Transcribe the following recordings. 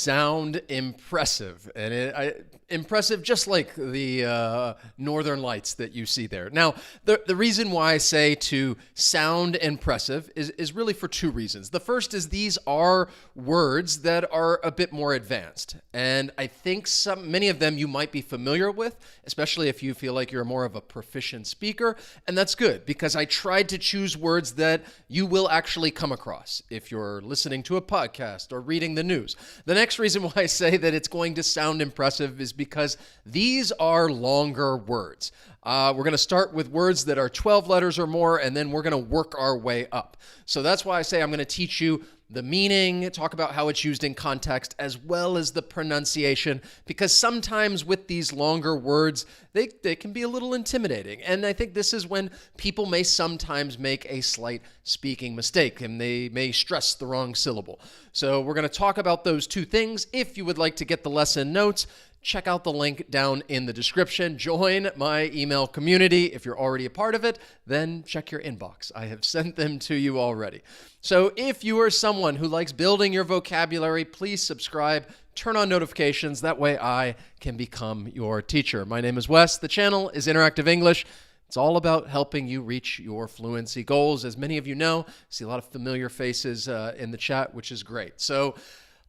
sound impressive, and impressive just like the northern lights that you see there. Now, the reason why I say to sound impressive is really for two reasons. The first is these are words that are a bit more advanced, and I think many of them you might be familiar with, especially if you feel like you're more of a proficient speaker, and that's good because I tried to choose words that you will actually come across if you're listening to a podcast or reading the news. The next reason why I say that it's going to sound impressive is because these are longer words. We're going to start with words that are 12 letters or more, and then we're going to work our way up. So that's why I say I'm going to teach you the meaning, talk about how it's used in context, as well as the pronunciation, because sometimes with these longer words, they can be a little intimidating. And I think this is when people may sometimes make a slight speaking mistake, and they may stress the wrong syllable. So we're going to talk about those two things. If you would like to get the lesson notes, check out the link down in the description. Join my email community. If you're already a part of it, then check your inbox. I have sent them to you already. So if you are someone who likes building your vocabulary, please subscribe, turn on notifications. That way I can become your teacher. My name is Wes. The channel is Interactive English. It's all about helping you reach your fluency goals. As many of you know, I see a lot of familiar faces in the chat, which is great. So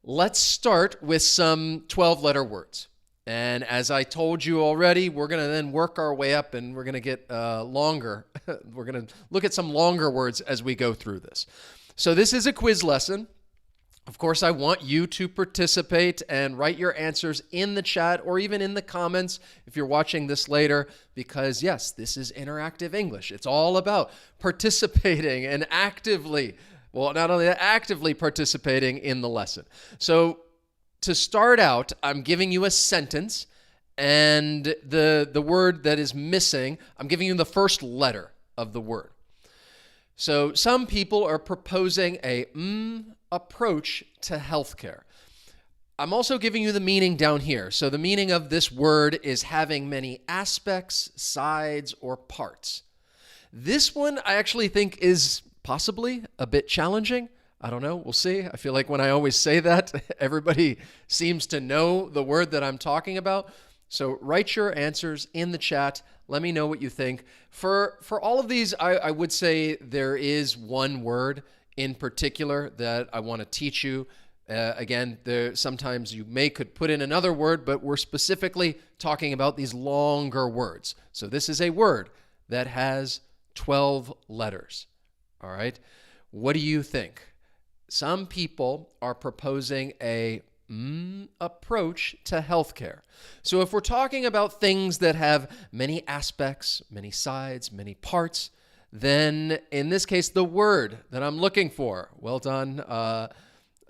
let's start with some 12-letter words. And as I told you already, we're going to then work our way up and we're going to get longer. We're going to look at some longer words as we go through this. So this is a quiz lesson. Of course, I want you to participate and write your answers in the chat or even in the comments if you're watching this later, because yes, this is interactive English. It's all about participating and actively, well, not only that, actively participating in the lesson. So to start out, I'm giving you a sentence, and the word that is missing, I'm giving you the first letter of the word. So some people are proposing a approach to healthcare. I'm also giving you the meaning down here. So the meaning of this word is having many aspects, sides, or parts. This one I actually think is possibly a bit challenging. I don't know. We'll see. I feel like when I always say that, everybody seems to know the word that I'm talking about. So write your answers in the chat. Let me know what you think. For all of these, I would say there is one word in particular that I want to teach you. Again, sometimes you could put in another word, but we're specifically talking about these longer words. So this is a word that has 12 letters. All right. What do you think? Some people are proposing a approach to healthcare. So if we're talking about things that have many aspects, many sides, many parts, then in this case, the word that I'm looking for, well done,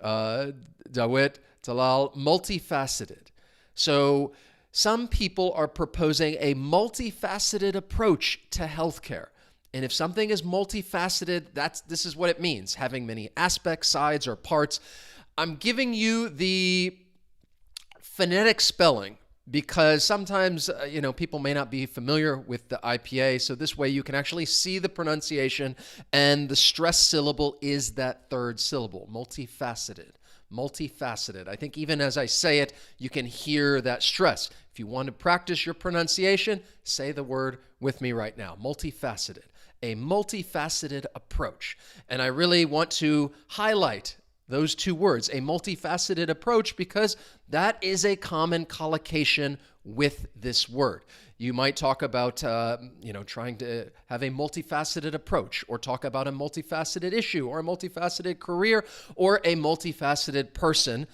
Dawit, Talal, multifaceted. So some people are proposing a multifaceted approach to healthcare. And if something is multifaceted, this is what it means, having many aspects, sides, or parts. I'm giving you the phonetic spelling because sometimes, people may not be familiar with the IPA. So this way you can actually see the pronunciation, and the stress syllable is that third syllable, multifaceted. Multifaceted. I think even as I say it, you can hear that stress. If you want to practice your pronunciation, say the word with me right now, multifaceted. A multifaceted approach. And I really want to highlight those two words, a multifaceted approach, because that is a common collocation with this word. You might talk about, trying to have a multifaceted approach, or talk about a multifaceted issue, or a multifaceted career, or a multifaceted person,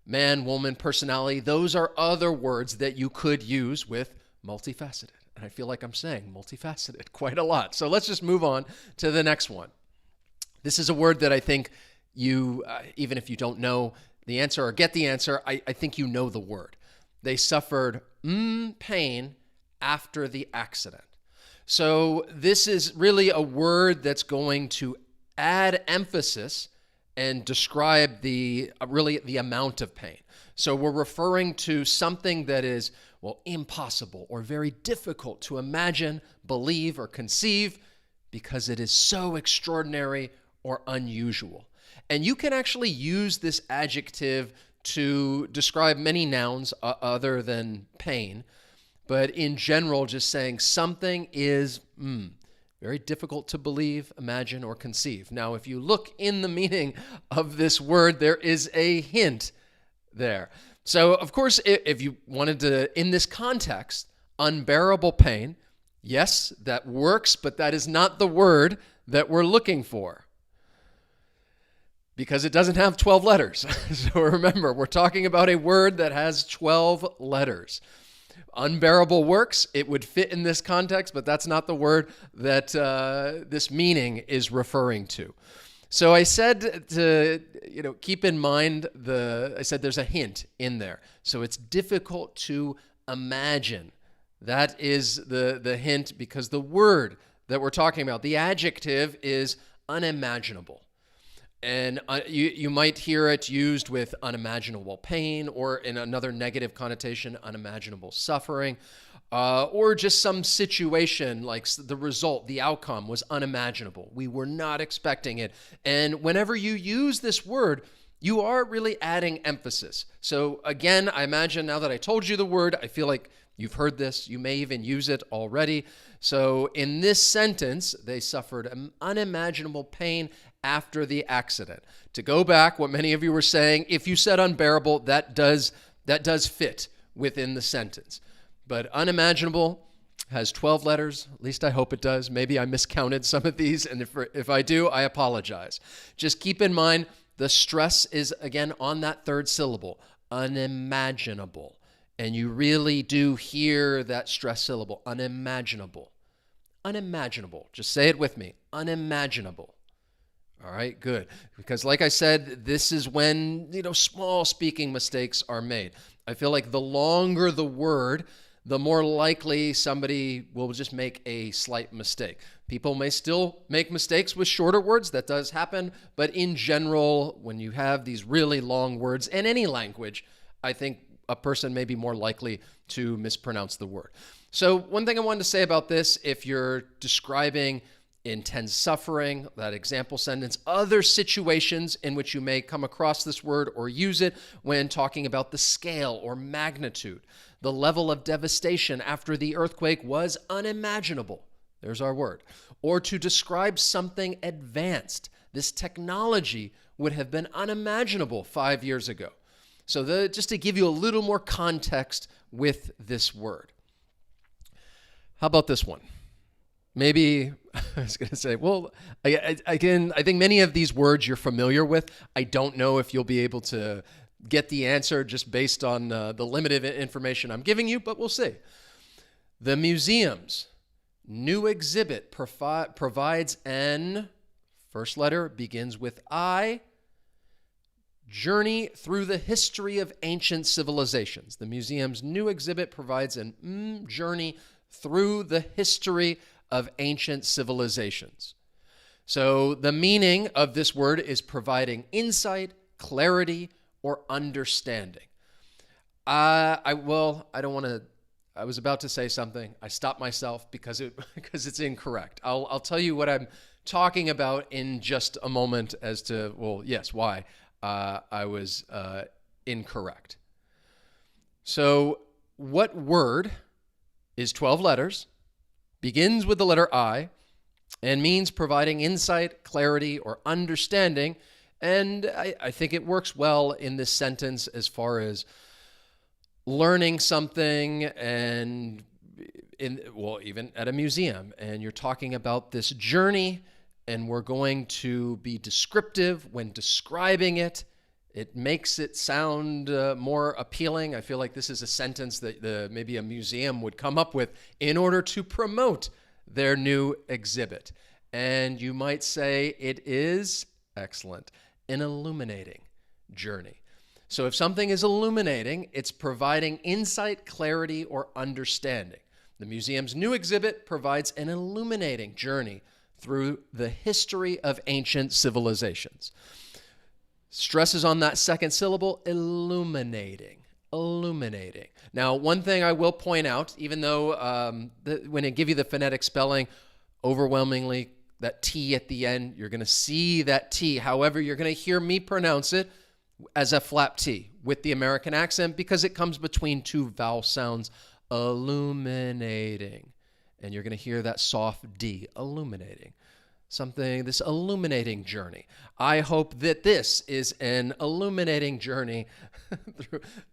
man, woman, personality. Those are other words that you could use with multifaceted. And I feel like I'm saying multifaceted quite a lot. So let's just move on to the next one. This is a word that I think you, even if you don't know the answer or get the answer, I think you know the word. They suffered pain after the accident. So this is really a word that's going to add emphasis and describe the amount of pain. So we're referring to something that is, impossible or very difficult to imagine, believe, or conceive because it is so extraordinary or unusual. And you can actually use this adjective to describe many nouns other than pain, but in general, just saying something is very difficult to believe, imagine, or conceive. Now, if you look in the meaning of this word, there is a hint there. So, of course, if you wanted to, in this context, unbearable pain, yes, that works, but that is not the word that we're looking for because it doesn't have 12 letters. So remember, we're talking about a word that has 12 letters. Unbearable works, it would fit in this context, but that's not the word that this meaning is referring to. So I said to keep in mind I said there's a hint in there. So it's difficult to imagine. That is the hint because the word that we're talking about, the adjective, is unimaginable. And you might hear it used with unimaginable pain, or in another negative connotation, unimaginable suffering, or just some situation like the result, the outcome was unimaginable. We were not expecting it. And whenever you use this word, you are really adding emphasis. So again, I imagine now that I told you the word, I feel like you've heard this. You may even use it already. So in this sentence, they suffered unimaginable pain after the accident. To go back, what many of you were saying, if you said unbearable, that does fit within the sentence. But unimaginable has 12 letters. At least I hope it does. Maybe I miscounted some of these, and if I do, I apologize. Just keep in mind the stress is, again, on that third syllable, unimaginable. And you really do hear that stress syllable, unimaginable. Unimaginable. Just say it with me, unimaginable. All right, good. Because like I said, this is when, small speaking mistakes are made. I feel like the longer the word, the more likely somebody will just make a slight mistake. People may still make mistakes with shorter words. That does happen. But in general, when you have these really long words in any language, I think a person may be more likely to mispronounce the word. So one thing I wanted to say about this, if you're describing intense suffering, that example sentence, other situations in which you may come across this word or use it when talking about the scale or magnitude. The level of devastation after the earthquake was unimaginable. There's our word. Or to describe something advanced. This technology would have been unimaginable 5 years ago. So just to give you a little more context with this word. How about this one? Maybe, I was going to say, well, I think many of these words you're familiar with. I don't know if you'll be able to get the answer just based on the limited information I'm giving you, but we'll see. The museum's new exhibit provides an, first letter begins with I, journey through the history of ancient civilizations. The museum's new exhibit provides an journey through the history of ancient civilizations. So the meaning of this word is providing insight, clarity, or understanding. I don't want to. I was about to say something. I stopped myself because it's incorrect. I'll tell you what I'm talking about in just a moment as to, why I was incorrect. So what word is 12 letters, begins with the letter I, and means providing insight, clarity, or understanding. And I think it works well in this sentence as far as learning something and even at a museum. And you're talking about this journey, and we're going to be descriptive when describing it. It makes it sound more appealing. I feel like this is a sentence that maybe a museum would come up with in order to promote their new exhibit. And you might say it is, excellent, an illuminating journey. So if something is illuminating, it's providing insight, clarity, or understanding. The museum's new exhibit provides an illuminating journey through the history of ancient civilizations. Stresses on that second syllable, illuminating. Illuminating. Now, one thing I will point out, even though when I give you the phonetic spelling, overwhelmingly, that T at the end, you're going to see that T. However, you're going to hear me pronounce it as a flap T with the American accent because it comes between two vowel sounds, illuminating. And you're going to hear that soft D, illuminating. This illuminating journey. I hope that this is an illuminating journey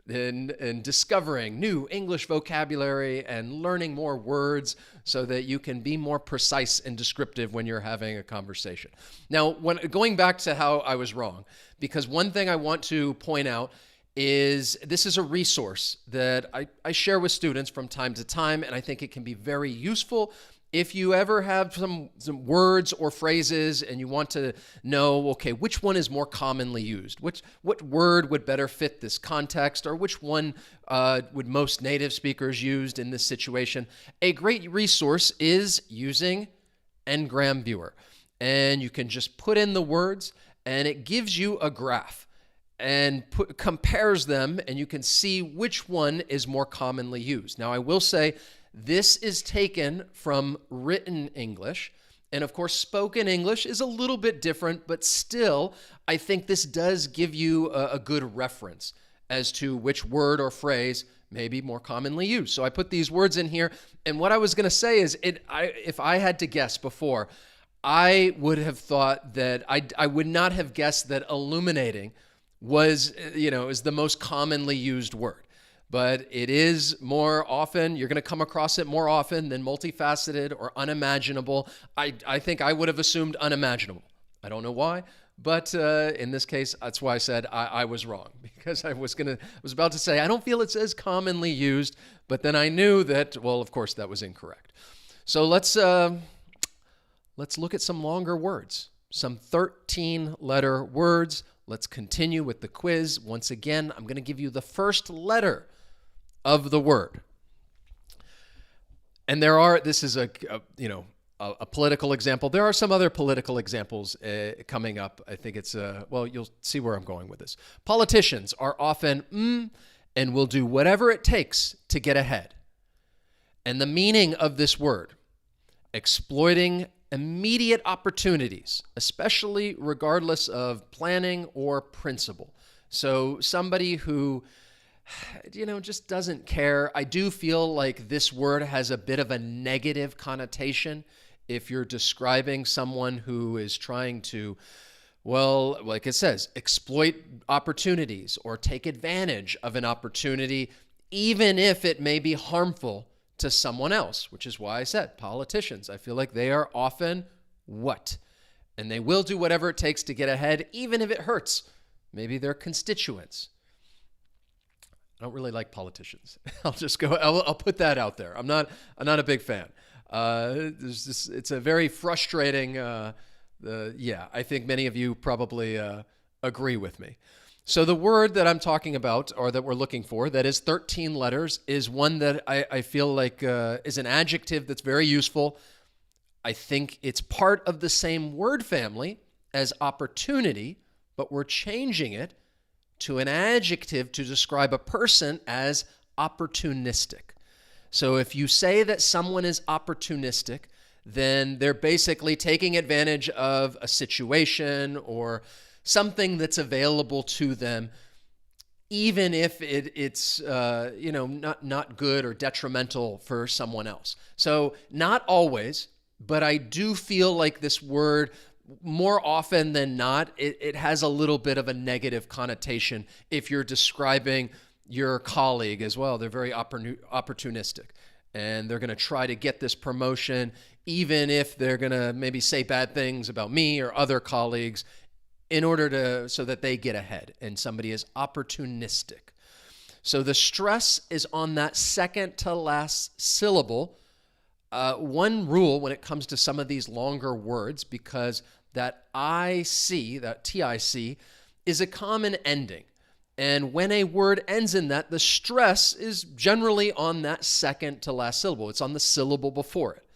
in discovering new English vocabulary and learning more words so that you can be more precise and descriptive when you're having a conversation. Now, going back to how I was wrong, because one thing I want to point out is this is a resource that I share with students from time to time, and I think it can be very useful if you ever have some words or phrases and you want to know, okay, which one is more commonly used? What word would better fit this context, or which one would most native speakers use in this situation? A great resource is using Ngram Viewer. And you can just put in the words and it gives you a graph and compares them, and you can see which one is more commonly used. Now, I will say, this is taken from written English, and of course, spoken English is a little bit different, but still, I think this does give you a good reference as to which word or phrase may be more commonly used. So I put these words in here, and what I was going to say is, if I had to guess before, I would have thought that I would not have guessed that illuminating was, is the most commonly used word. But it is more often, you're going to come across it more often than multifaceted or unimaginable. I think I would have assumed unimaginable. I don't know why, but in this case, that's why I said I was wrong, because I was about to say, I don't feel it's as commonly used, but then I knew that, well, of course, that was incorrect. So let's look at some longer words, some 13-letter words. Let's continue with the quiz. Once again, I'm going to give you the first letter of the word. And this is a political example. There are some other political examples coming up. I think it's, you'll see where I'm going with this. Politicians are often and will do whatever it takes to get ahead. And the meaning of this word, exploiting immediate opportunities, especially regardless of planning or principle. So somebody who just doesn't care. I do feel like this word has a bit of a negative connotation if you're describing someone who is trying to, well, like it says, exploit opportunities or take advantage of an opportunity, even if it may be harmful to someone else, which is why I said politicians. I feel like they are often what? And they will do whatever it takes to get ahead, even if it hurts maybe their constituents. I don't really like politicians. I'll put that out there. I'm not a big fan. It's a very frustrating, I think many of you probably agree with me. So the word that I'm talking about, or that we're looking for, that is 13 letters, is one that I feel like is an adjective that's very useful. I think it's part of the same word family as opportunity, but we're changing it to an adjective to describe a person as opportunistic. So if you say that someone is opportunistic, then they're basically taking advantage of a situation or something that's available to them, even if it's not good or detrimental for someone else. So not always, but I do feel like this word, more often than not, it has a little bit of a negative connotation if you're describing your colleague as well. They're very opportunistic, and they're going to try to get this promotion, even if they're going to maybe say bad things about me or other colleagues, so that they get ahead, and somebody is opportunistic. So the stress is on that second to last syllable. One rule when it comes to some of these longer words, because that IC, that TIC, is a common ending. And when a word ends in that, the stress is generally on that second to last syllable. It's on the syllable before it.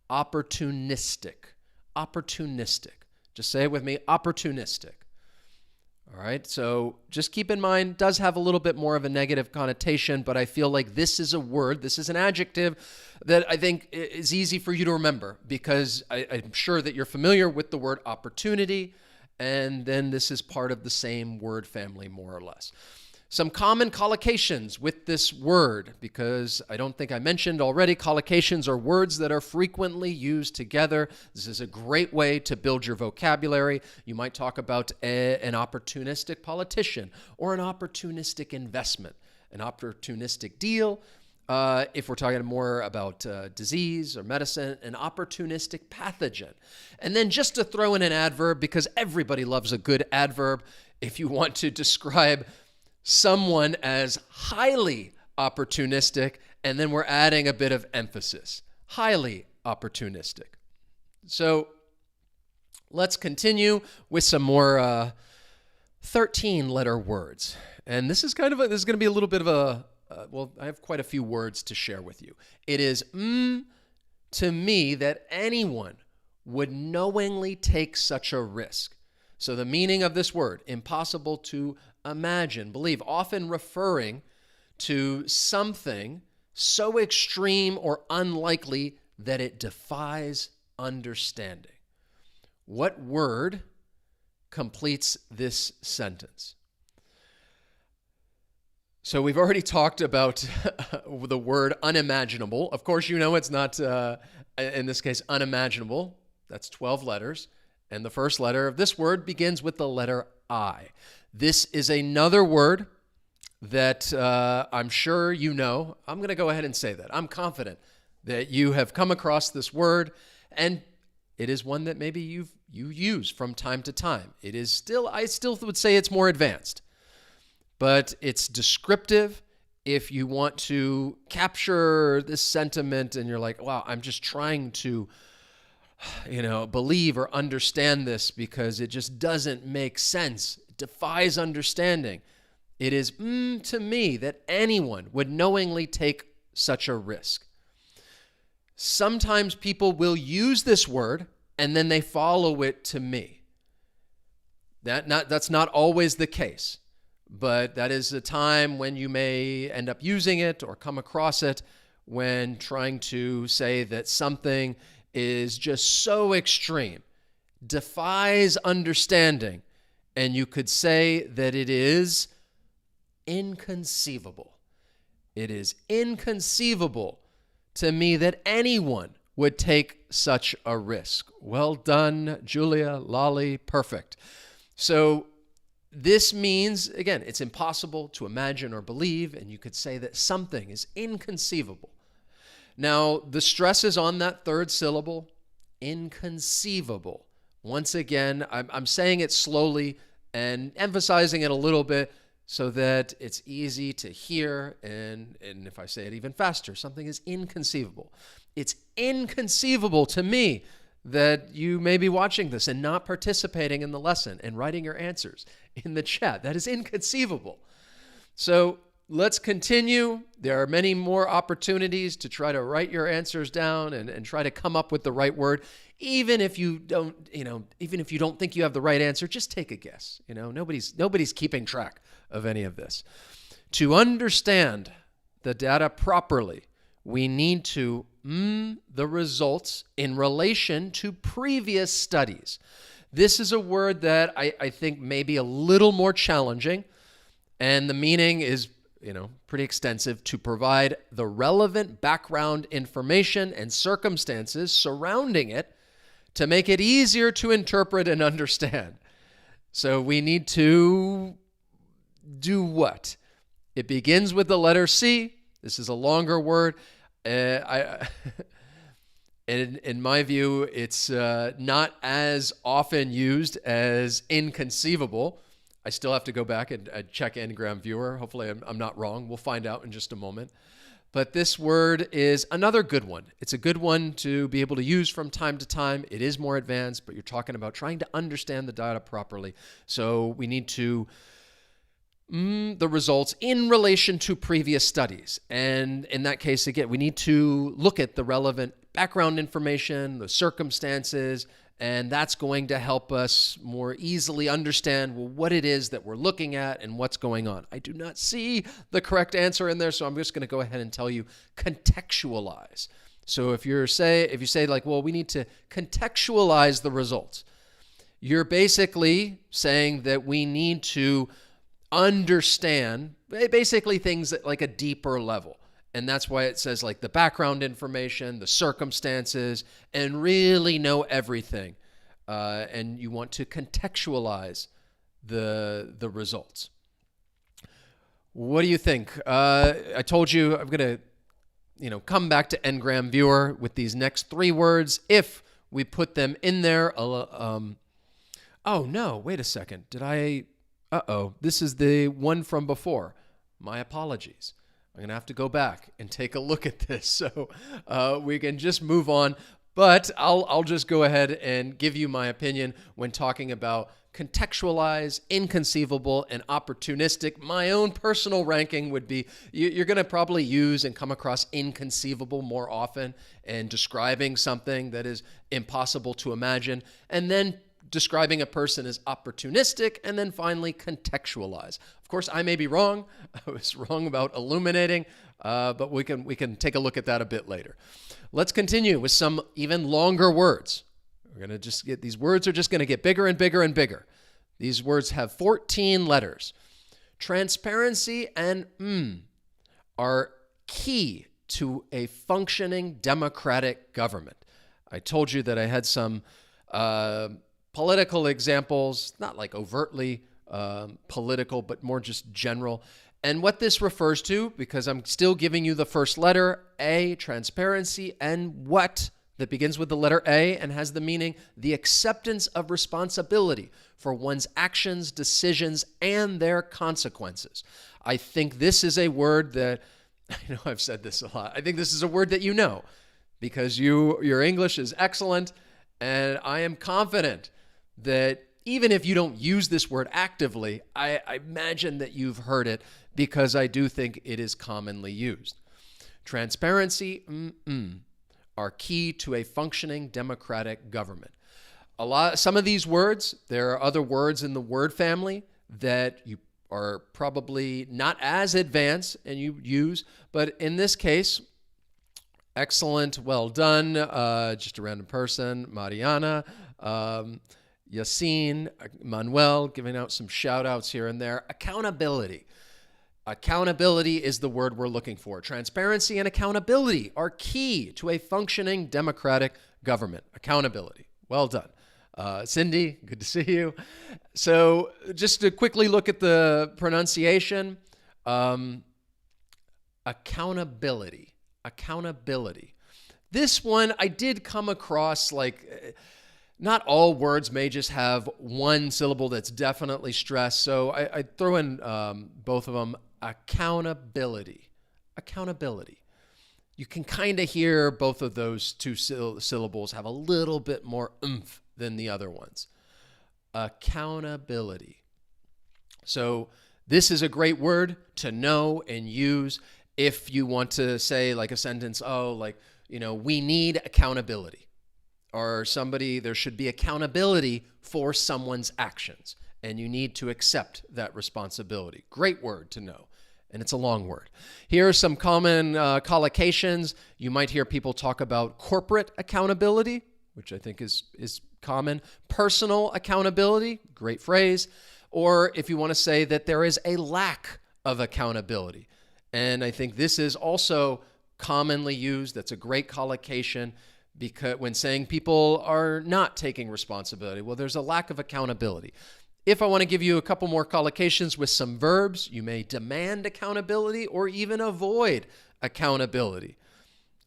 Opportunistic. Opportunistic. Just say it with me, opportunistic. All right, so just keep in mind, it does have a little bit more of a negative connotation, but I feel like this is a word, this is an adjective that I think is easy for you to remember, because I'm sure that you're familiar with the word opportunity, and then this is part of the same word family, more or less. Some common collocations with this word, because I don't think I mentioned already, collocations are words that are frequently used together. This is a great way to build your vocabulary. You might talk about an opportunistic politician or an opportunistic investment, an opportunistic deal. If we're talking more about disease or medicine, an opportunistic pathogen. And then just to throw in an adverb, because everybody loves a good adverb, if you want to describe someone as highly opportunistic, and then we're adding a bit of emphasis. Highly opportunistic. So let's continue with some more 13-letter words. And this is going to be a little bit of a I have quite a few words to share with you. It is to me that anyone would knowingly take such a risk. So the meaning of this word, impossible to imagine, believe, often referring to something so extreme or unlikely that it defies understanding. What word completes this sentence? So we've already talked about the word unimaginable. Of course, you know it's not, in this case, unimaginable. That's 12 letters. And the first letter of this word begins with the letter I. This is another word that I'm sure you know. I'm going to go ahead and say that. I'm confident that you have come across this word, and it is one that maybe you use from time to time. It is still, I still would say it's more advanced. But it's descriptive. If you want to capture this sentiment and you're like, wow, I'm just trying to, believe or understand this because it just doesn't make sense. It defies understanding. It is to me that anyone would knowingly take such a risk. Sometimes people will use this word and then they follow it to me. That's not always the case. But that is a time when you may end up using it or come across it when trying to say that something is just so extreme, defies understanding, and you could say that it is inconceivable. It is inconceivable to me that anyone would take such a risk. Well done, Julia, Lolly, perfect. So this means, again, it's impossible to imagine or believe, and you could say that something is inconceivable. Now, the stress is on that third syllable, inconceivable. Once again, I'm saying it slowly and emphasizing it a little bit so that it's easy to hear, and if I say it even faster, something is inconceivable. It's inconceivable to me that you may be watching this and not participating in the lesson and writing your answers in the chat. That is inconceivable. So let's continue. There are many more opportunities to try to write your answers down and try to come up with the right word. Even if you don't think you have the right answer, just take a guess. Nobody's keeping track of any of this. To understand the data properly, we need to the results in relation to previous studies. This is a word that I think may be a little more challenging, and the meaning is, pretty extensive: to provide the relevant background information and circumstances surrounding it to make it easier to interpret and understand. So we need to do what? It begins with the letter C. This is a longer word. In my view, it's not as often used as inconceivable. I still have to go back and check Ngram Viewer. Hopefully I'm not wrong. We'll find out in just a moment. But this word is another good one. It's a good one to be able to use from time to time. It is more advanced, but you're talking about trying to understand the data properly. So we need to the results in relation to previous studies. And in that case, again, we need to look at the relevant background information, the circumstances, and that's going to help us more easily understand what it is that we're looking at and what's going on. I do not see the correct answer in there, so I'm just going to go ahead and tell you contextualize. So if you say like, well, we need to contextualize the results. You're basically saying that we need to understand basically things at like a deeper level. And that's why it says like the background information, the circumstances, and really know everything. And you want to contextualize the results. What do you think? I told you I'm going to come back to Ngram Viewer with these next 3 words. If we put them in there, oh no, wait a second. This is the one from before. My apologies. I'm going to have to go back and take a look at this. So we can just move on. But I'll just go ahead and give you my opinion when talking about contextualize, inconceivable, and opportunistic. My own personal ranking would be you're going to probably use and come across inconceivable more often in describing something that is impossible to imagine, and then describing a person as opportunistic, and then finally contextualize. Of course, I may be wrong. I was wrong about illuminating, but we can take a look at that a bit later. Let's continue with some even longer words. We're going to just get, these words are just going to get bigger and bigger and bigger. These words have 14 letters. Transparency and are key to a functioning democratic government. I told you that I had some political examples, not like overtly political, but more just general. And what this refers to, because I'm still giving you the first letter, A, transparency, and what that begins with the letter A and has the meaning, the acceptance of responsibility for one's actions, decisions, and their consequences. I think this is a word that, I know I've said this a lot, I think this is a word that you know because your English is excellent, and I am confident that even if you don't use this word actively, I imagine that you've heard it because I do think it is commonly used. Transparency, are key to a functioning democratic government. Some of these words, there are other words in the word family that you are probably not as advanced and you use, but in this case, excellent, well done, just a random person, Mariana, Yassine, Manuel, giving out some shout outs here and there. Accountability. Accountability is the word we're looking for. Transparency and accountability are key to a functioning democratic government. Accountability. Well done. Cindy, good to see you. So just to quickly look at the pronunciation, accountability. Accountability. This one I did come across not all words may just have one syllable that's definitely stressed. So I throw in both of them. Accountability. Accountability. You can kind of hear both of those two syllables have a little bit more oomph than the other ones. Accountability. So this is a great word to know and use if you want to say like a sentence, we need accountability. Or there should be accountability for someone's actions, and you need to accept that responsibility. Great word to know, and it's a long word. Here are some common collocations. You might hear people talk about corporate accountability, which I think is common. Personal accountability, great phrase. Or if you want to say that there is a lack of accountability. And I think this is also commonly used. That's a great collocation. Because when saying people are not taking responsibility, well, there's a lack of accountability. If I want to give you a couple more collocations with some verbs, you may demand accountability or even avoid accountability.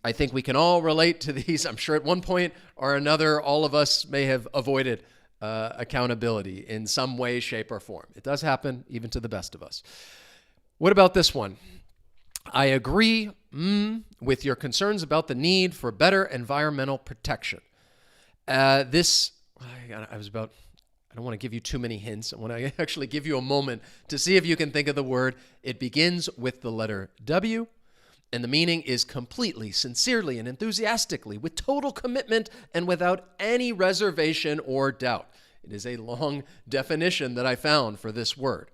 I think we can all relate to these. I'm sure at one point or another, all of us may have avoided accountability in some way, shape, or form. It does happen even to the best of us. What about this one? I agree with your concerns about the need for better environmental protection. I don't want to give you too many hints. I want to actually give you a moment to see if you can think of the word. It begins with the letter W, and the meaning is completely, sincerely, and enthusiastically, with total commitment and without any reservation or doubt. It is a long definition that I found for this word.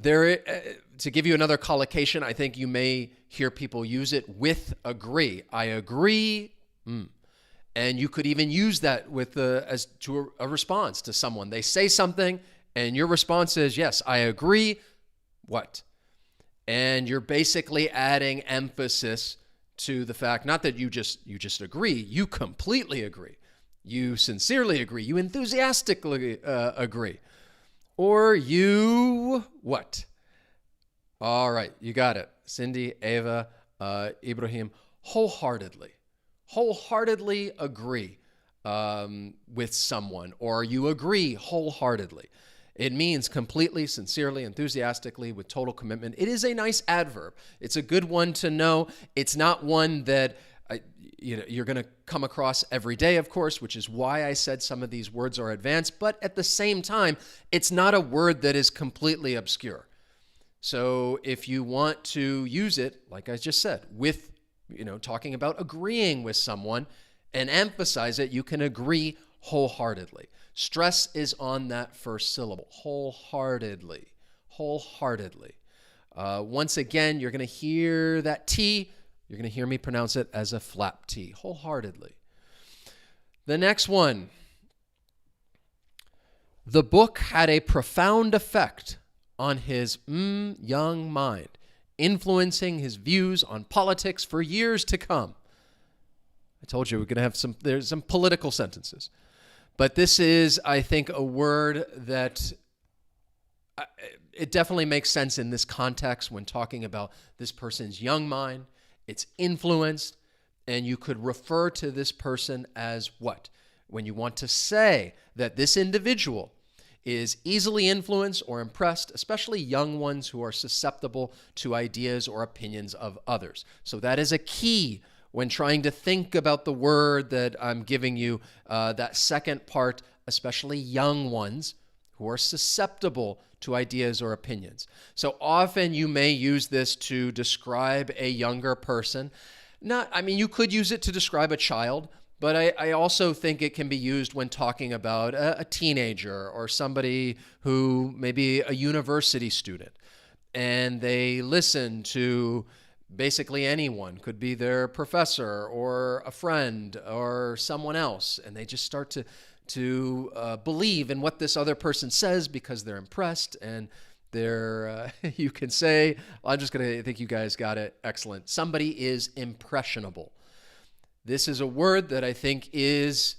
To give you another collocation, I think you may hear people use it with agree. I agree. And you could even use that with as to a response to someone. They say something, and your response is, yes, I agree. What? And you're basically adding emphasis to the fact, not that you just agree, you completely agree. You sincerely agree. You enthusiastically agree. Or you what? All right, you got it. Cindy, Ava, Ibrahim, wholeheartedly agree with someone, or you agree wholeheartedly. It means completely, sincerely, enthusiastically, with total commitment. It is a nice adverb. It's a good one to know. It's not one that you're going to come across every day, of course, which is why I said some of these words are advanced. But at the same time, it's not a word that is completely obscure. So if you want to use it, like I just said, with talking about agreeing with someone and emphasize it, you can agree wholeheartedly. Stress is on that first syllable, wholeheartedly. Once again, you're going to hear that T. You're going to hear me pronounce it as a flap T, wholeheartedly. The next one. The book had a profound effect on his young mind, influencing his views on politics for years to come. I told you we're going to have there's some political sentences. But this is, I think, a word that it definitely makes sense in this context when talking about this person's young mind. It's influenced, and you could refer to this person as what? When you want to say that this individual is easily influenced or impressed, especially young ones who are susceptible to ideas or opinions of others. So that is a key when trying to think about the word that I'm giving you, that second part, especially young ones who are susceptible to ideas or opinions. So often you may use this to describe a younger person. You could use it to describe a child, but I also think it can be used when talking about a teenager or somebody who may be a university student, and they listen to basically anyone, could be their professor or a friend or someone else, and they just start to believe in what this other person says because they're impressed, and they're you can say, I think you guys got it, excellent. Somebody is impressionable. This is a word that I think is,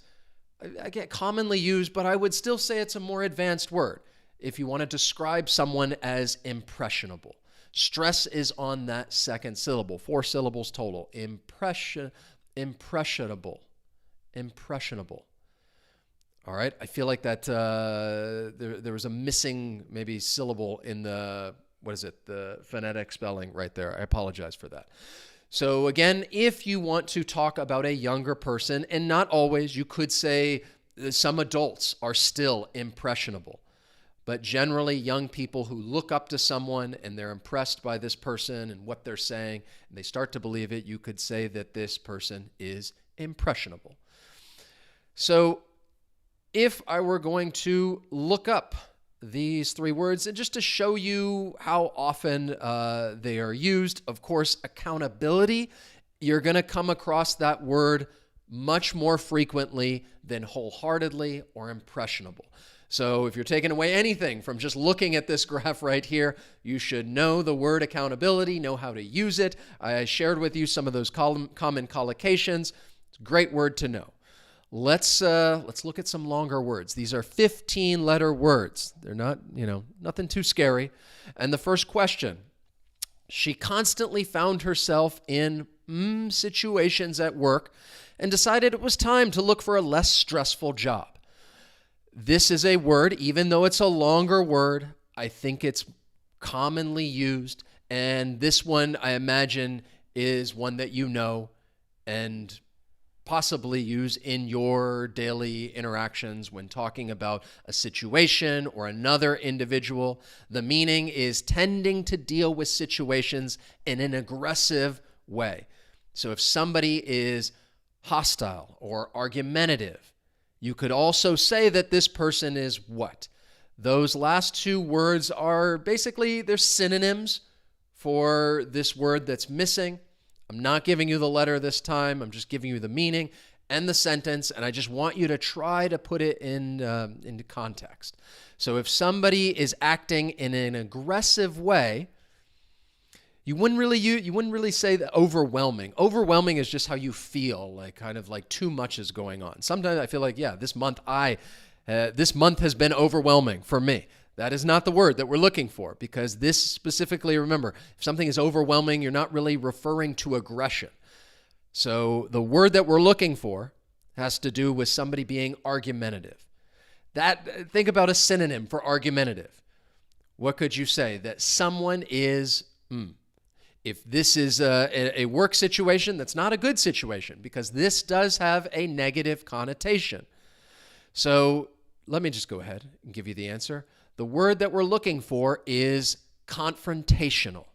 I get commonly used, but I would still say it's a more advanced word if you want to describe someone as impressionable. Stress is on that second syllable, 4 syllables total. Impressionable. All right, I feel like that there was a missing maybe syllable in the phonetic spelling right there. I apologize for that. So again, if you want to talk about a younger person, and not always, you could say some adults are still impressionable. But generally, young people who look up to someone and they're impressed by this person and what they're saying, and they start to believe it, you could say that this person is impressionable. So if I were going to look up these 3 words, and just to show you how often they are used, of course, accountability, you're going to come across that word much more frequently than wholeheartedly or impressionable. So if you're taking away anything from just looking at this graph right here, you should know the word accountability, know how to use it. I shared with you some of those common collocations. It's a great word to know. Let's look at some longer words. These are 15-letter words. They're not, nothing too scary. And the first question, she constantly found herself in situations at work and decided it was time to look for a less stressful job. This is a word, even though it's a longer word, I think it's commonly used. And this one, I imagine, is one that you know and possibly use in your daily interactions when talking about a situation or another individual. The meaning is tending to deal with situations in an aggressive way. So if somebody is hostile or argumentative, you could also say that this person is what? Those last 2 words are basically, they're synonyms for this word that's missing. I'm not giving you the letter this time. I'm just giving you the meaning. and the sentence, and I just want you to try to put it into context. So if somebody is acting in an aggressive way, you wouldn't really say that overwhelming. Overwhelming is just how you feel, like kind of like too much is going on. Sometimes I feel like, yeah, this month has been overwhelming for me. That is not the word that we're looking for, because this specifically, remember, if something is overwhelming, you're not really referring to aggression. So the word that we're looking for has to do with somebody being argumentative. Think about a synonym for argumentative. What could you say? That someone is, if this is a work situation, that's not a good situation, because this does have a negative connotation. So let me just go ahead and give you the answer. The word that we're looking for is confrontational.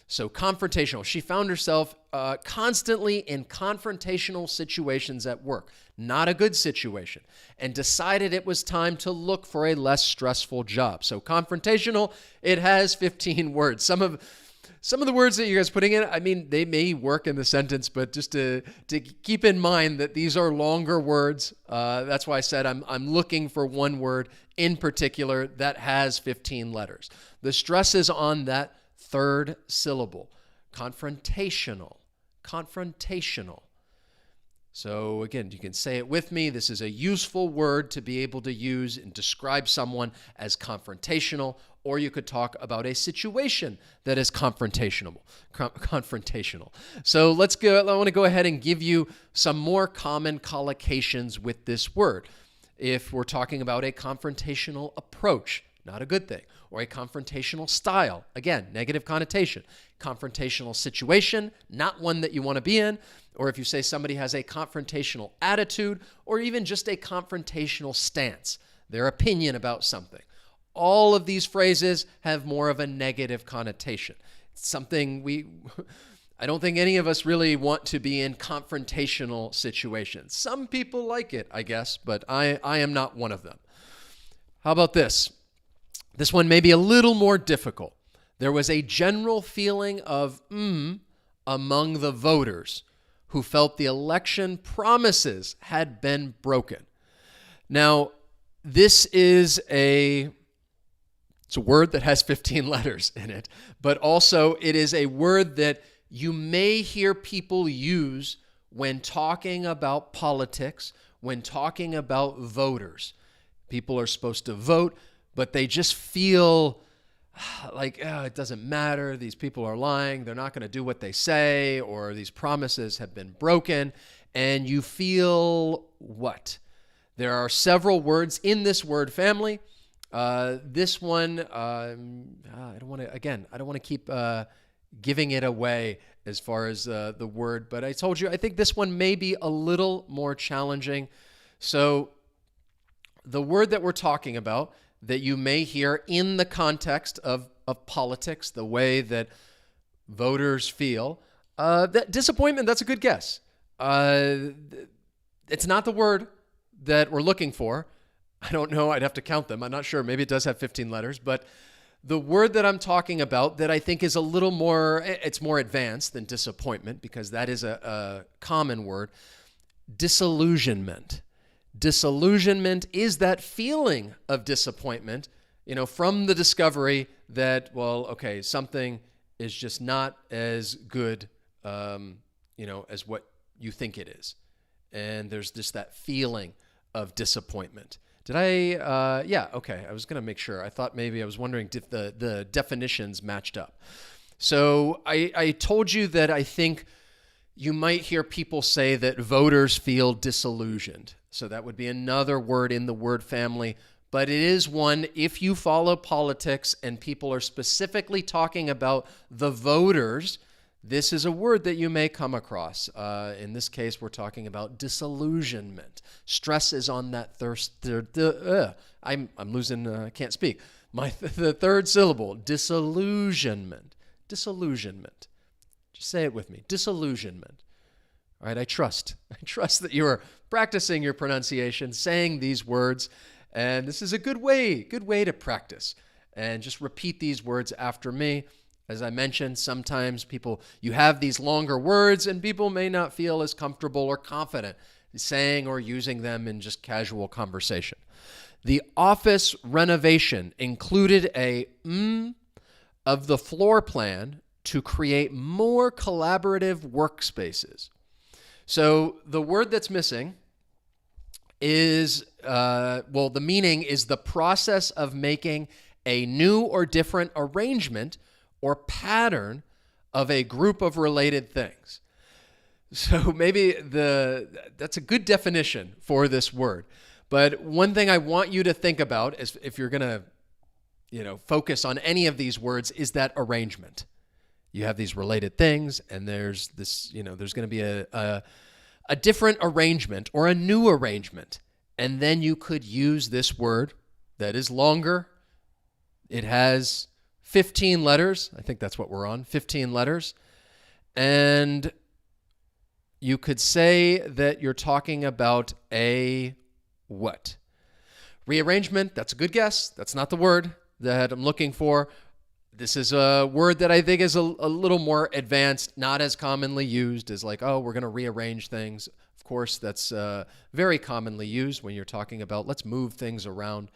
So confrontational. She found herself constantly in confrontational situations at work, not a good situation, and decided it was time to look for a less stressful job. So confrontational, it has 15 words. Some of the words that you guys are putting in, I mean, they may work in the sentence, but just to keep in mind that these are longer words. That's why I said I'm looking for one word in particular that has 15 letters. The stress is on that third syllable, confrontational. So again, you can say it with me. This is a useful word to be able to use and describe someone as confrontational, or you could talk about a situation that is confrontational. So let's go. I want to go ahead and give you some more common collocations with this word. If we're talking about a confrontational approach, not a good thing, or a confrontational style, again, negative connotation. Confrontational situation, not one that you want to be in. Or if you say somebody has a confrontational attitude, or even just a confrontational stance, their opinion about something. All of these phrases have more of a negative connotation. It's something I don't think any of us really want to be in confrontational situations. Some people like it, I guess, but I am not one of them. How about this? This one may be a little more difficult. There was a general feeling of among the voters who felt the election promises had been broken. Now, this is it's a word that has 15 letters in it, but also it is a word that you may hear people use when talking about politics, when talking about voters. People are supposed to vote, but they just feel like, it doesn't matter. These people are lying. They're not going to do what they say, or these promises have been broken. And you feel what? There are several words in this word family. This one, I don't want to keep giving it away as far as the word, but I told you, I think this one may be a little more challenging. So the word that we're talking about that you may hear in the context of politics, the way that voters feel, that disappointment, that's a good guess. It's not the word that we're looking for. I don't know. I'd have to count them. I'm not sure. Maybe it does have 15 letters, but the word that I'm talking about that I think is a little more, it's more advanced than disappointment, because that is a common word, disillusionment. Disillusionment is that feeling of disappointment, from the discovery that, something is just not as good, as what you think it is. And there's just that feeling of disappointment. Did I? Yeah, okay. I was going to make sure. I thought maybe I was wondering if the definitions matched up. So I told you that I think you might hear people say that voters feel disillusioned. So that would be another word in the word family. But it is one, if you follow politics and people are specifically talking about the voters, this is a word that you may come across. In this case, we're talking about disillusionment. Stress is on that I'm losing, can't speak. The third syllable, disillusionment. Disillusionment. Just say it with me. Disillusionment. All right, I trust that you are practicing your pronunciation, saying these words, and this is a good way to practice. And just repeat these words after me. As I mentioned, sometimes you have these longer words and people may not feel as comfortable or confident saying or using them in just casual conversation. The office renovation included a of the floor plan to create more collaborative workspaces. So the word that's missing is, the meaning is the process of making a new or different arrangement or pattern of a group of related things. So maybe that's a good definition for this word. But one thing I want you to think about is if you're going to, focus on any of these words is that arrangement. You have these related things, and there's this, there's going to be a different arrangement or a new arrangement. And then you could use this word that is longer. It has 15 letters. I think that's what we're on, 15 letters. And you could say that you're talking about a what? Rearrangement, that's a good guess. That's not the word that I'm looking for. This is a word that I think is a little more advanced, not as commonly used as like, oh, we're going to rearrange things. Of course, that's very commonly used when you're talking about let's move things around.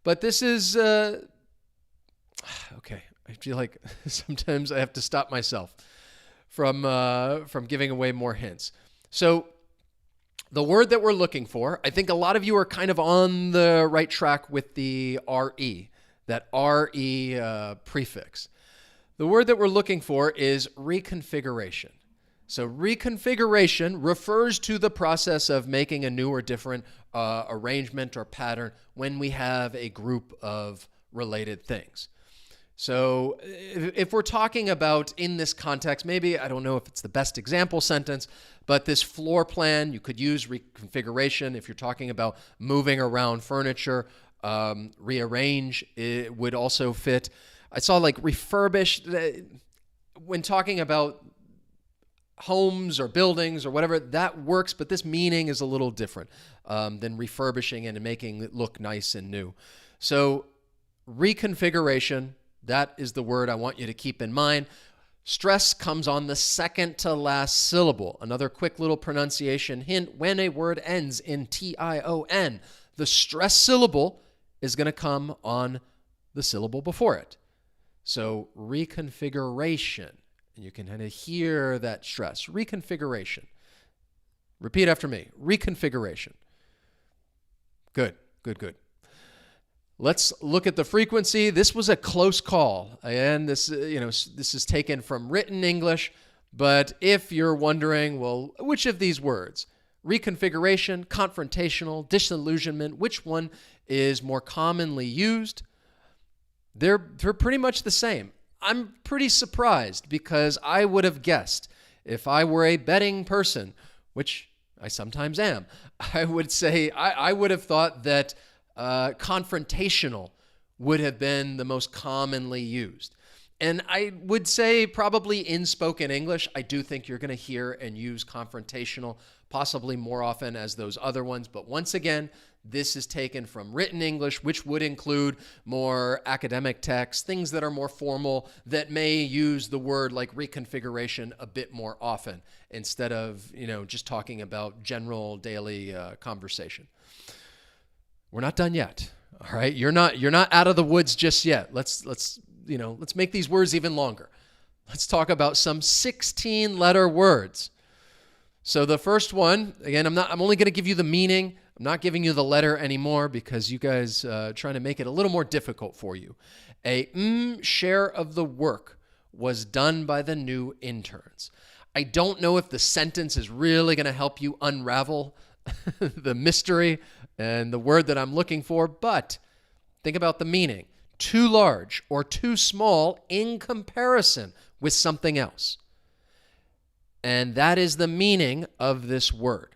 But this is, okay, I feel like sometimes I have to stop myself from giving away more hints. So the word that we're looking for, I think a lot of you are kind of on the right track with the RE, that RE prefix. The word that we're looking for is reconfiguration. So reconfiguration refers to the process of making a new or different arrangement or pattern when we have a group of related things. So if we're talking about in this context, maybe, I don't know if it's the best example sentence, but this floor plan, you could use reconfiguration. If you're talking about moving around furniture, rearrange, it would also fit. I saw like refurbish, when talking about homes or buildings or whatever, that works, but this meaning is a little different than refurbishing and making it look nice and new. So reconfiguration, that is the word I want you to keep in mind. Stress comes on the second to last syllable. Another quick little pronunciation hint, when a word ends in T-I-O-N, the stress syllable is going to come on the syllable before it. So reconfiguration. And you can kind of hear that stress. Reconfiguration. Repeat after me. Reconfiguration. Good, good, good. Let's look at the frequency. This was a close call. And this is taken from written English. But if you're wondering, well, which of these words? Reconfiguration, confrontational, disillusionment, which one is more commonly used? They're pretty much the same. I'm pretty surprised because I would have guessed if I were a betting person, which I sometimes am, I would say I would have thought that confrontational would have been the most commonly used. And I would say probably in spoken English, I do think you're going to hear and use confrontational possibly more often as those other ones. But once again, this is taken from written English, which would include more academic texts, things that are more formal that may use the word like reconfiguration a bit more often instead of, just talking about general daily conversation. We're not done yet. All right. You're not out of the woods just yet. Let's make these words even longer. Let's talk about some 16-letter words. So the first one, again, I'm only going to give you the meaning. I'm not giving you the letter anymore because you guys trying to make it a little more difficult for you. A share of the work was done by the new interns. I don't know if the sentence is really going to help you unravel the mystery and the word that I'm looking for, but think about the meaning. Too large or too small in comparison with something else. And that is the meaning of this word.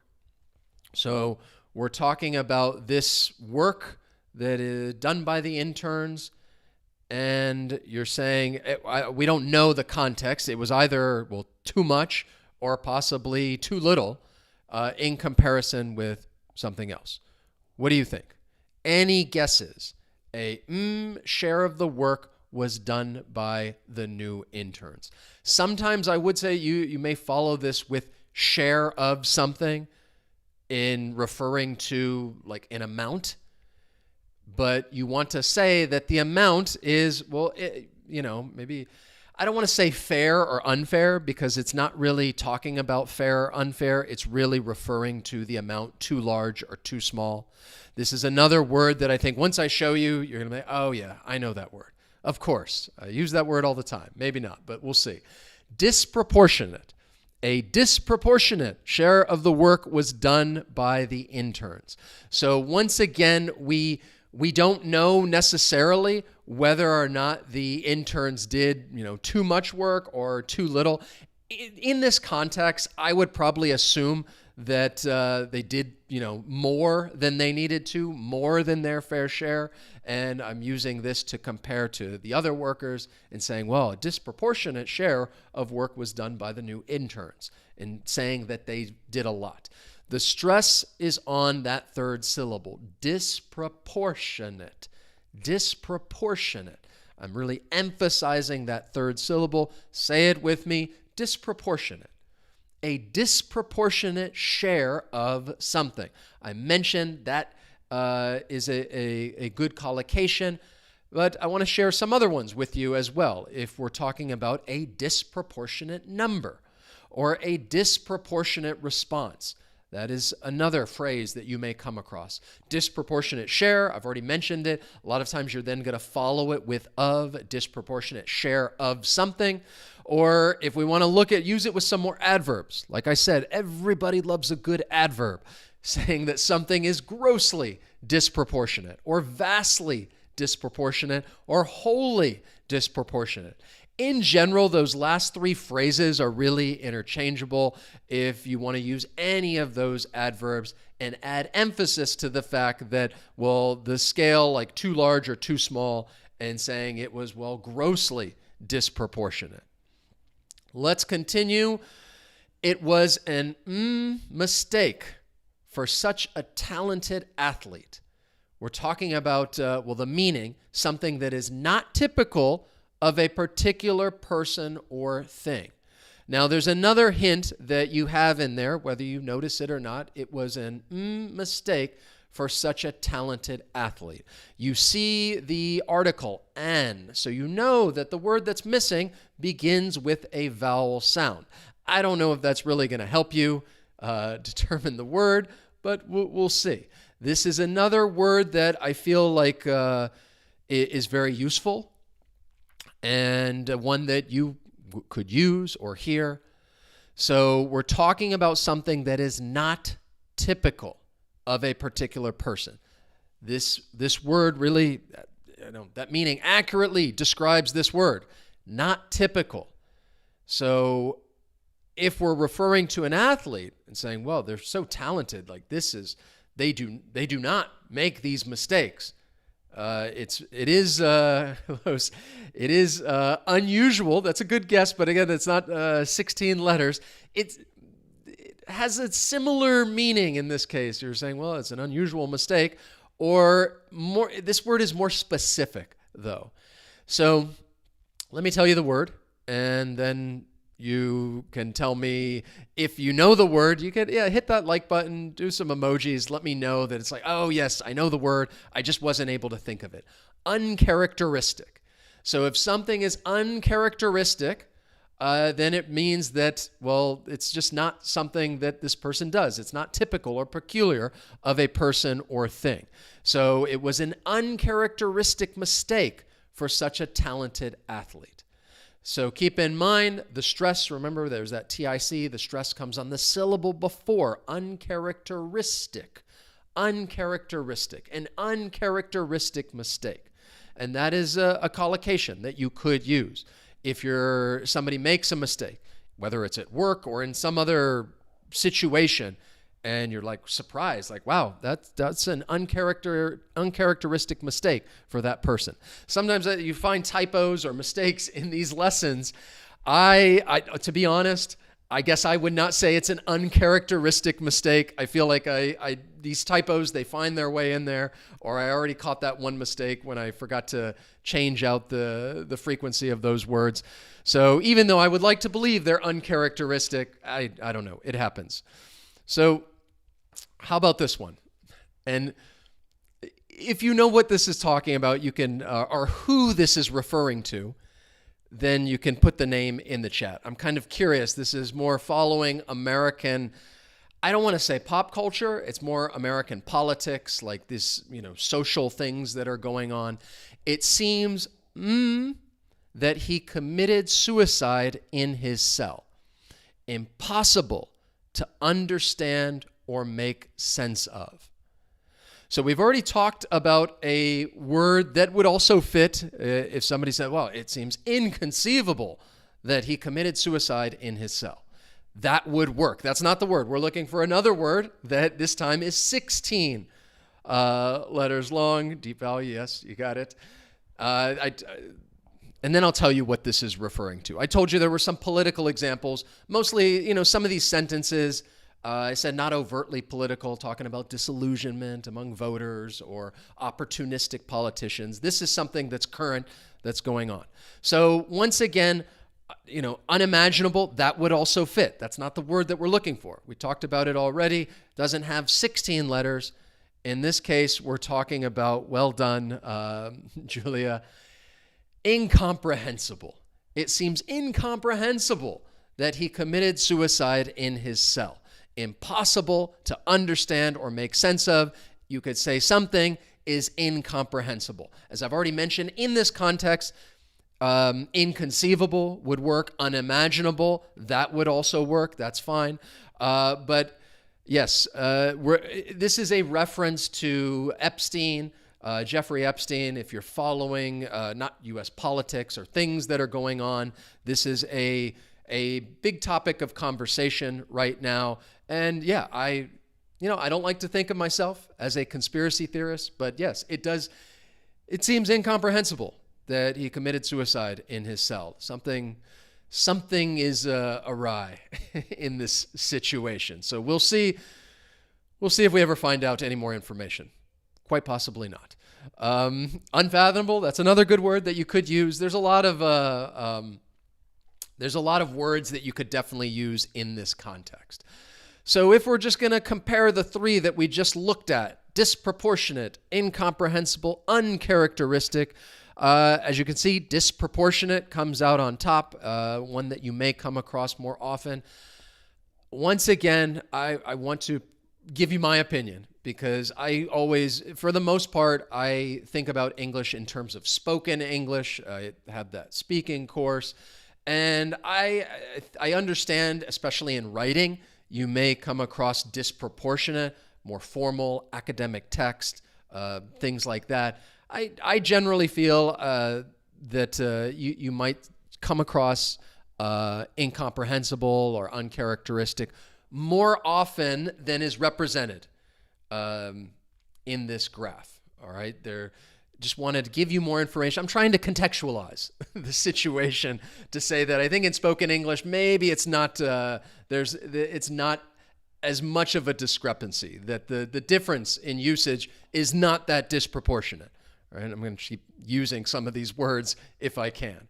So we're talking about this work that is done by the interns, and you're saying, we don't know the context. It was either, too much or possibly too little in comparison with something else. What do you think? Any guesses? A share of the work was done by the new interns. Sometimes I would say you may follow this with share of something. in referring to like an amount, but you want to say that the amount is, well, maybe I don't want to say fair or unfair because it's not really talking about fair or unfair. It's really referring to the amount too large or too small. This is another word that I think once I show you, you're going to be, oh yeah, I know that word. Of course, I use that word all the time. Maybe not, but we'll see. Disproportionate. A disproportionate share of the work was done by the interns. So once again, we don't know necessarily whether or not the interns did, too much work or too little. In this context, I would probably assume that they did, more than they needed to, more than their fair share. And I'm using this to compare to the other workers and saying, well, a disproportionate share of work was done by the new interns, and saying that they did a lot. The stress is on that third syllable, disproportionate, disproportionate. I'm really emphasizing that third syllable. Say it with me, disproportionate. A disproportionate share of something. I mentioned that is a good collocation, but I want to share some other ones with you as well. If we're talking about a disproportionate number or a disproportionate response, that is another phrase that you may come across. Disproportionate share, I've already mentioned it. A lot of times you're then going to follow it with of, disproportionate share of something. Or if we want to use it with some more adverbs. Like I said, everybody loves a good adverb, saying that something is grossly disproportionate or vastly disproportionate or wholly disproportionate. In general, those last three phrases are really interchangeable if you want to use any of those adverbs and add emphasis to the fact that, well, the scale, like too large or too small, and saying it was, well, grossly disproportionate. Let's continue. It was an mistake for such a talented athlete. We're talking about, the meaning, something that is not typical of a particular person or thing. Now, there's another hint that you have in there, whether you notice it or not. It was an mistake for such a talented athlete. You see the article an, so you know that the word that's missing begins with a vowel sound. I don't know if that's really going to help you determine the word, but we'll see. This is another word that I feel like is very useful, and one that you could use or hear. So we're talking about something that is not typical of a particular person. This word really, that meaning accurately describes this word, not typical. So if we're referring to an athlete and saying, well, they're so talented, like they do not make these mistakes. It is unusual. That's a good guess, but again, it's not 16 letters. It has a similar meaning in this case. You're saying, well, it's an unusual mistake, or more. This word is more specific, though. So let me tell you the word, and then you can tell me if you know the word. You could hit that like button, do some emojis, let me know that it's like, oh yes, I know the word, I just wasn't able to think of it. Uncharacteristic. So if something is uncharacteristic, then it means that, well, it's just not something that this person does. It's not typical or peculiar of a person or thing. So it was an uncharacteristic mistake for such a talented athlete. So keep in mind the stress. Remember, there's that TIC. The stress comes on the syllable before. Uncharacteristic. Uncharacteristic. An uncharacteristic mistake. And that is a collocation that you could use. If somebody makes a mistake, whether it's at work or in some other situation, and you're like surprised, like, wow, that's an uncharacteristic mistake for that person. Sometimes you find typos or mistakes in these lessons. I to be honest, I guess I would not say it's an uncharacteristic mistake. I feel like these typos, they find their way in there, or I already caught that one mistake when I forgot to change out the frequency of those words. So even though I would like to believe they're uncharacteristic, I don't know. It happens. So How about this one? And if you know what this is talking about, you can, or who this is referring to, then you can put the name in the chat. I'm kind of curious. This is more following American, I don't want to say pop culture. It's more American politics, like this, social things that are going on. It seems that he committed suicide in his cell. Impossible to understand or make sense of. So we've already talked about a word that would also fit if somebody said, well, it seems inconceivable that he committed suicide in his cell. That would work. That's not the word. We're looking for another word that this time is 16 letters long. Deep vowel, yes, you got it. And then I'll tell you what this is referring to. I told you there were some political examples. Mostly, some of these sentences, I said not overtly political, talking about disillusionment among voters or opportunistic politicians. This is something that's current, that's going on. So once again, unimaginable, that would also fit. That's not the word that we're looking for. We talked about it already. Doesn't have 16 letters. In this case, we're talking about, well done, Julia, incomprehensible. It seems incomprehensible that he committed suicide in his cell. Impossible to understand or make sense of. You could say something is incomprehensible. As I've already mentioned, in this context, inconceivable would work. Unimaginable, that would also work. That's fine. But yes, this is a reference to Epstein, Jeffrey Epstein. If you're following not U.S. politics or things that are going on, this is a big topic of conversation right now. And yeah, I don't like to think of myself as a conspiracy theorist, but yes, it seems incomprehensible that he committed suicide in his cell. Something is awry in this situation. So we'll see if we ever find out any more information. Quite possibly not. Unfathomable, that's another good word that you could use. There's a lot of words that you could definitely use in this context. So if we're just going to compare the three that we just looked at, disproportionate, incomprehensible, uncharacteristic, as you can see, disproportionate comes out on top, one that you may come across more often. Once again, I want to give you my opinion because I always, for the most part, I think about English in terms of spoken English. I have that speaking course. And I understand, especially in writing, you may come across disproportionate, more formal academic text, things like that. I generally feel that you might come across incomprehensible or uncharacteristic more often than is represented in this graph. All right, just wanted to give you more information. I'm trying to contextualize the situation to say that I think in spoken English, maybe it's not it's not as much of a discrepancy, that the difference in usage is not that disproportionate. All right, I'm going to keep using some of these words if I can.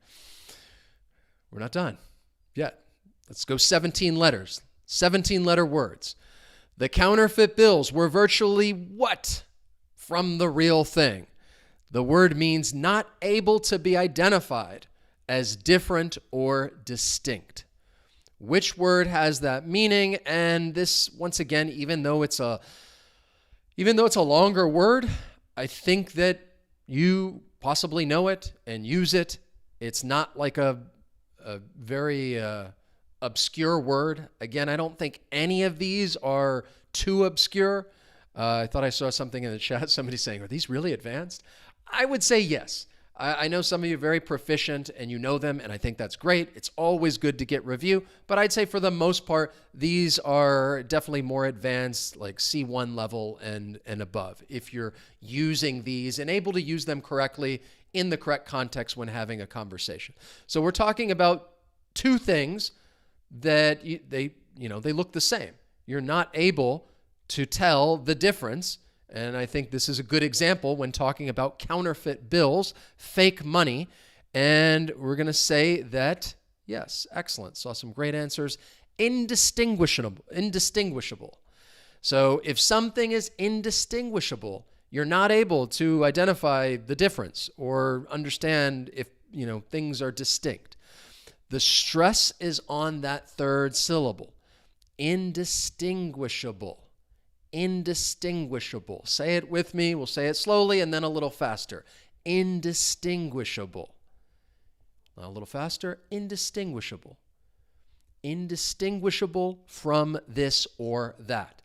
We're not done yet. Let's go 17 letters, 17-letter words. The counterfeit bills were virtually what from the real thing? The word means not able to be identified as different or distinct. Which word has that meaning? And this, once again, even though it's a longer word, I think that you possibly know it and use it. It's not like a very obscure word. Again, I don't think any of these are too obscure. I thought I saw something in the chat, somebody saying, are these really advanced? I would say yes. I know some of you are very proficient and you know them, and I think that's great. It's always good to get review, but I'd say for the most part, these are definitely more advanced, like C1 level and above, if you're using these and able to use them correctly in the correct context when having a conversation. So we're talking about two things that they look the same. You're not able to tell the difference. And I think this is a good example when talking about counterfeit bills, fake money. And we're going to say that, yes, excellent. Saw some great answers. Indistinguishable. So if something is indistinguishable, you're not able to identify the difference or understand if, things are distinct. The stress is on that third syllable. Indistinguishable. Indistinguishable. Say it with me. We'll say it slowly and then a little faster. Indistinguishable. A little faster. Indistinguishable. Indistinguishable from this or that.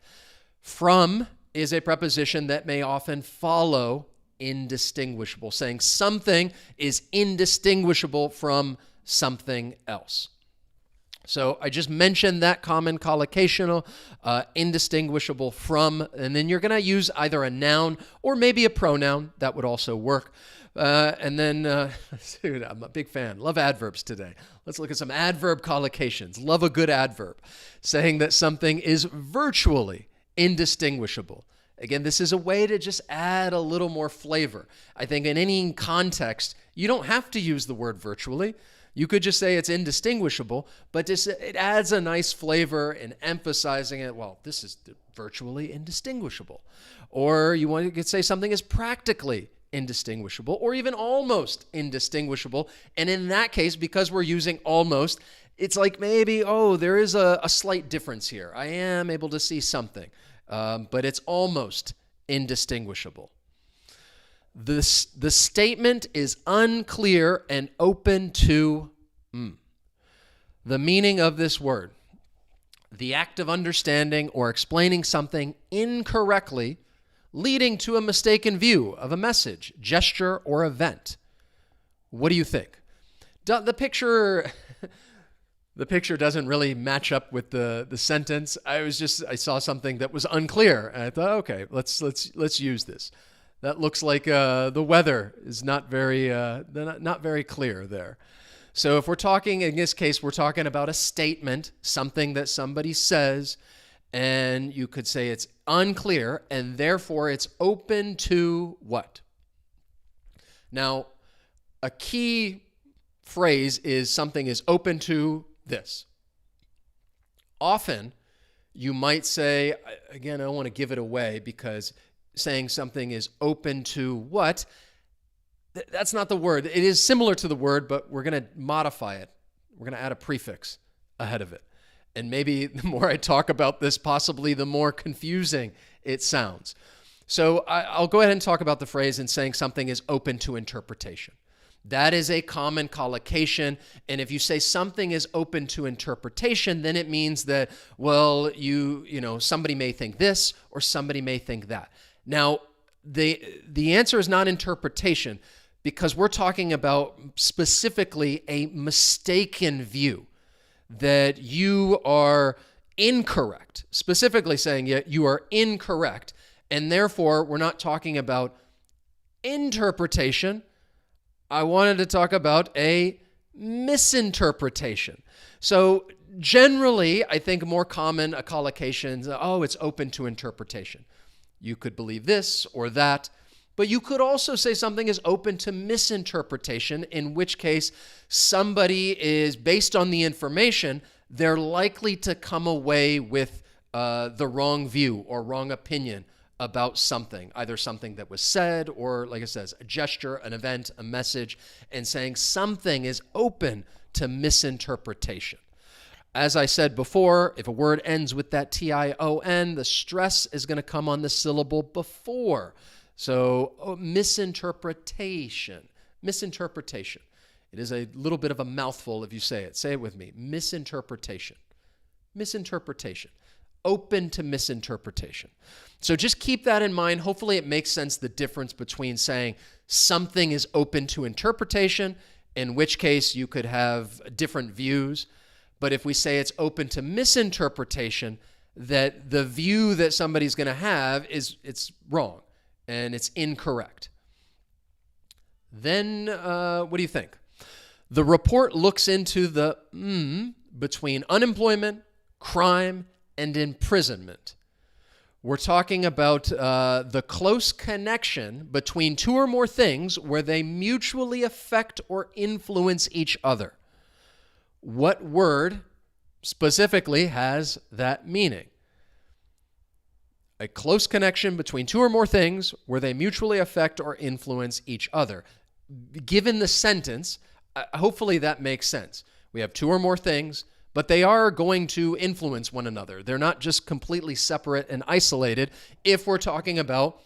From is a preposition that may often follow indistinguishable, saying something is indistinguishable from something else. So I just mentioned that common collocational, indistinguishable from, and then you're going to use either a noun or maybe a pronoun. That would also work. And then, dude, I'm a big fan. Love adverbs today. Let's look at some adverb collocations. Love a good adverb. Saying that something is virtually indistinguishable. Again, this is a way to just add a little more flavor. I think in any context, you don't have to use the word virtually. You could just say it's indistinguishable, but it adds a nice flavor in emphasizing it. Well, this is virtually indistinguishable. Or you could say something is practically indistinguishable or even almost indistinguishable. And in that case, because we're using almost, it's like maybe, there is a slight difference here. I am able to see something, but it's almost indistinguishable. The statement is unclear and open to the meaning of this word. The act of understanding or explaining something incorrectly, leading to a mistaken view of a message, gesture, or event. What do you think? The picture doesn't really match up with the sentence. I saw something that was unclear, and I thought, okay, let's use this. That looks like the weather is not very clear there. So if we're talking, in this case, we're talking about a statement, something that somebody says, and you could say it's unclear, and therefore it's open to what? Now, a key phrase is something is open to this. Often, you might say, again, I don't want to give it away because saying something is open to what? That's not the word. It is similar to the word, but we're going to modify it. We're going to add a prefix ahead of it. And maybe the more I talk about this, possibly the more confusing it sounds. So I'll go ahead and talk about the phrase in saying something is open to interpretation. That is a common collocation. And if you say something is open to interpretation, then it means that, well, somebody may think this or somebody may think that. Now, the answer is not interpretation because we're talking about specifically a mistaken view that you are incorrect, specifically saying you are incorrect. And therefore, we're not talking about interpretation. I wanted to talk about a misinterpretation. So generally, I think more common a collocation is, it's open to interpretation. You could believe this or that, but you could also say something is open to misinterpretation, in which case somebody is, based on the information, they're likely to come away with the wrong view or wrong opinion about something, either something that was said or, like it says, a gesture, an event, a message, and saying something is open to misinterpretation. As I said before, if a word ends with that T-I-O-N, the stress is going to come on the syllable before. So misinterpretation. Misinterpretation. It is a little bit of a mouthful if you say it. Say it with me. Misinterpretation. Misinterpretation. Open to misinterpretation. So just keep that in mind. Hopefully it makes sense, the difference between saying something is open to interpretation, in which case you could have different views. But if we say it's open to misinterpretation, that the view that somebody's going to have it's wrong and it's incorrect. Then what do you think? The report looks into the between unemployment, crime, and imprisonment. We're talking about the close connection between two or more things where they mutually affect or influence each other. What word specifically has that meaning? a close connection between two or more things where they mutually affect or influence each other. Given the sentence, hopefully that makes sense. We have two or more things, but they are going to influence one another. They're not just completely separate and isolated if we're talking about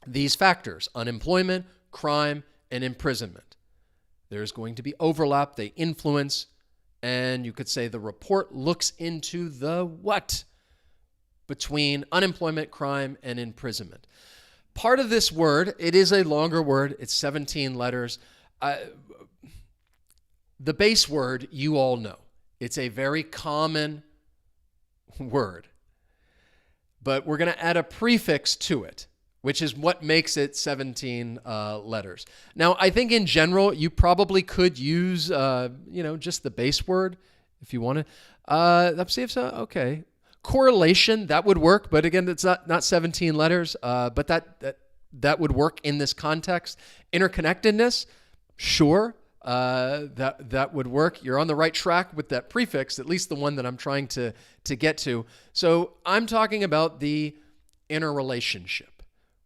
these factors: unemployment, crime, and imprisonment. There's going to be overlap. They influence, and you could say the report looks into the what between unemployment, crime, and imprisonment. Part of this word, it is a longer word. It's 17 letters. The base word, you all know. It's a very common word. But we're going to add a prefix to it, which is what makes it 17 letters. Now, I think in general, you probably could use, just the base word if you want to. Let's see if so. Okay. Correlation, that would work, but again, it's not 17 letters, but that would work in this context. Interconnectedness, sure, that would work. You're on the right track with that prefix, at least the one that I'm trying to get to. So I'm talking about the interrelationship,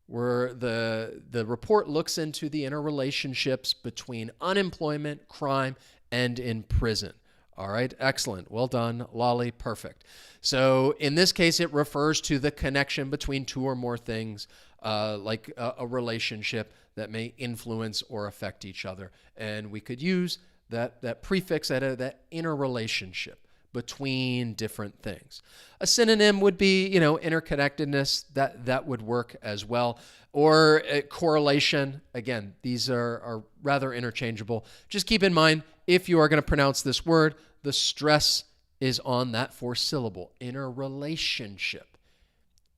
where the report looks into the interrelationships between unemployment, crime, and in prison. All right, excellent. Well done, Lolly. Perfect. So in this case, it refers to the connection between two or more things, like a relationship that may influence or affect each other. And we could use that prefix, that interrelationship between different things. A synonym would be, interconnectedness. That would work as well. Or correlation. Again, these are rather interchangeable. Just keep in mind, if you are going to pronounce this word, the stress is on that fourth syllable, interrelationship.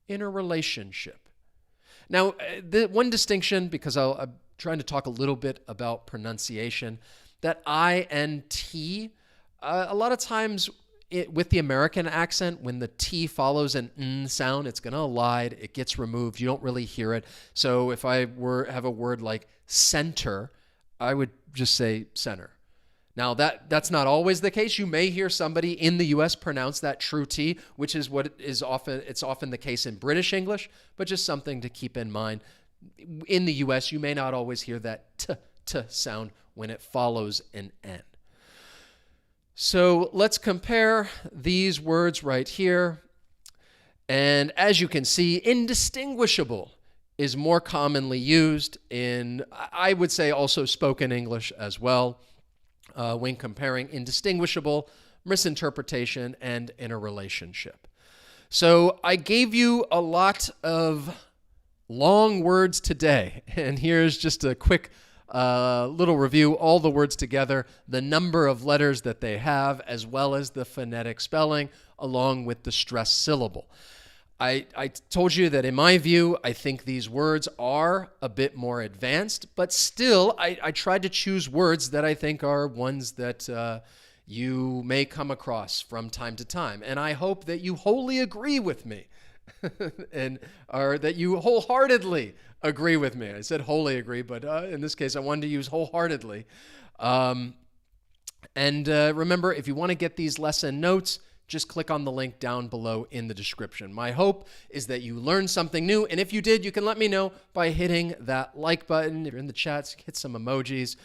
Interrelationship. Now, the one distinction, because I'm trying to talk a little bit about pronunciation, that I and T, a lot of times with the American accent, when the T follows an N sound, it's going to elide, it gets removed, you don't really hear it. So if I have a word like center, I would just say center. Now, that's not always the case. You may hear somebody in the U.S. pronounce that true T, which is what it's often the case in British English, but just something to keep in mind. In the U.S., you may not always hear that t sound when it follows an N. So let's compare these words right here. And as you can see, indistinguishable is more commonly used in, I would say, also spoken English as well. When comparing indistinguishable, misinterpretation, and interrelationship. So I gave you a lot of long words today, and here's just a quick little review, all the words together, the number of letters that they have, as well as the phonetic spelling, along with the stressed syllable. I told you that in my view, I think these words are a bit more advanced, but still, I tried to choose words that I think are ones that you may come across from time to time. And I hope that you wholly agree with me or that you wholeheartedly agree with me. I said wholly agree, but in this case, I wanted to use wholeheartedly. Remember, if you want to get these lesson notes, just click on the link down below in the description. My hope is that you learned something new, and if you did, you can let me know by hitting that like button. If you're in the chats, hit some emojis,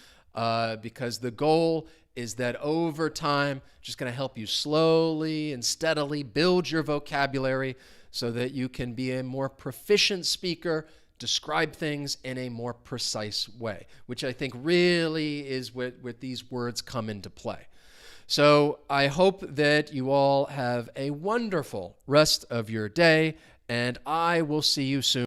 because the goal is that over time, just going to help you slowly and steadily build your vocabulary so that you can be a more proficient speaker, describe things in a more precise way, which I think really is where these words come into play. So I hope that you all have a wonderful rest of your day, and I will see you soon.